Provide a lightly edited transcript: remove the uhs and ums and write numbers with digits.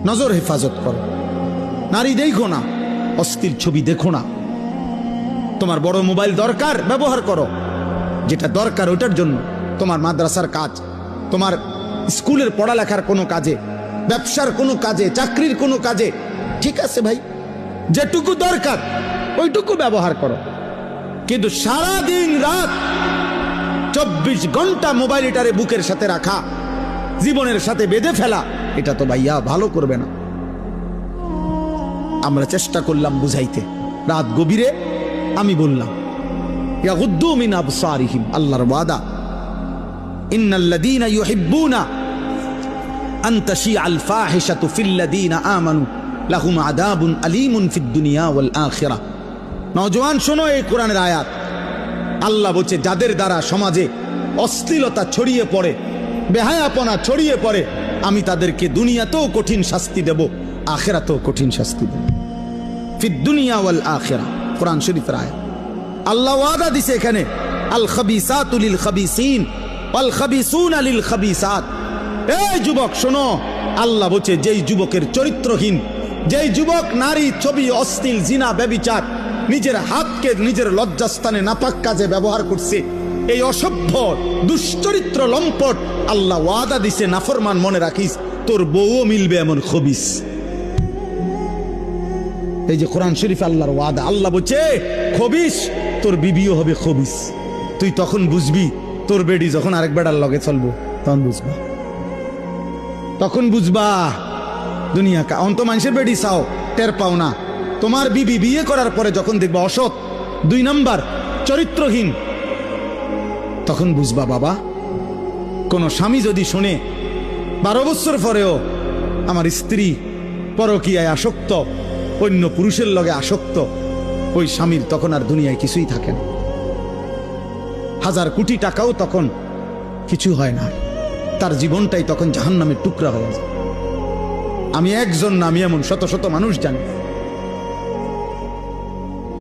নজর হেফাজত করো। নারী দেখো না, অস্থির ছবি দেখো না। তোমার বড় মোবাইল দরকার, ব্যবহার করো। যেটা দরকার ওটার জন্য, তোমার মাদ্রাসার কাজ, তোমার স্কুলের পড়ালেখার কোনো কাজে, ব্যবসার কোনো কাজে, চাকরির কোনো কাজে, ঠিক আছে ভাই, যেটুকু দরকার ওইটুকু ব্যবহার করো। কিন্তু সারা দিন রাত 24 ঘন্টা মোবাইলটারে বুকের সাথে রাখা, জীবনের সাথে বেঁধে ফেলা, এটা তো ভাইয়া ভালো করবে না। আমরা চেষ্টা করলাম বুঝাইতে, রাত গভীরে আমি বললাম ইয়াগুদ্দু মিন আবসারিহিম, আল্লাহর ওয়াদা, ইন্নাল্লাযীনা ইউহিব্বুনা আন তাশিআল ফাহিশাতু ফিল্লাযীনা আমানু লাহুম আযাবুন আলীমুন ফিদ দুনিয়া ওয়াল আখিরাহ। নওজোয়ান শোনো এই কোরআনের আয়াত। আল্লাহ বলছে যাদের দ্বারা সমাজে অশ্লীলতা ছড়িয়ে পড়ে, বেহায়াপনা ছড়িয়ে পড়ে, আমি তাদেরকে দুনিয়াতেও কঠিন শাস্তি দেব, আখিরাতেও কঠিন শাস্তি দেব। ফিদ দুনিয়া ওয়াল আখিরাহ, কোরআন শরীফের আয়াত। আল্লাহ ওয়াদা দিছে এখানে, আল খাবিসাতু লিল খাবিসিন ওয়াল খাবিসুনা লিল খাবিসাত। এই যুবক শোনো, আল্লাহ বলছে যেই যুবকের চরিত্রহীন, যেই যুবক নারী, ছবি, অশ্লীল, জিনা, ব্যভিচার, নিজের হাতকে নিজের লজ্জাস্থানে নাপাক কাজে ব্যবহার করছে, এই অসভ্য দুশ্চরিত্র লম্পট, আল্লাহ ওয়াদা দিছে নাফরমান, মনে রাখিস তোর বউও মিলবে এমন খবিস। এই যে কোরআন শরীফ আল্লাহর ওয়াদা, আল্লাহ বলছে খবিস, তোর বিবিও হবে খবিস। তুই তখন বুঝবি, তোর বেডি যখন আরেক বেড়ার লগে চলবো তখন বুঝবা, তখন বুঝবা দুনিয়া কা অন্ত মানুষের বেডি চাও, টের পাও না। তোমার বিবি বিয়ে করার পরে যখন দেখবা অসৎ, 2 নাম্বার, চরিত্রহীন, তখন বুঝবা বাবা, কোন স্বামী যদি শোনে 12 বছর পরেও আমার স্ত্রী পরকীয়ায় আসক্ত, অন্য পুরুষের লগে আসক্ত, ওই স্বামীর তখন আর দুনিয়ায় কিছুই থাকে না। 1000 কোটি টাকাও তখন কিছু হয় না, তার জীবনটাই তখন জাহান্নামের টুকরা হয়ে যায়। আমি একজন না, আমি এমন শত শত মানুষ জানি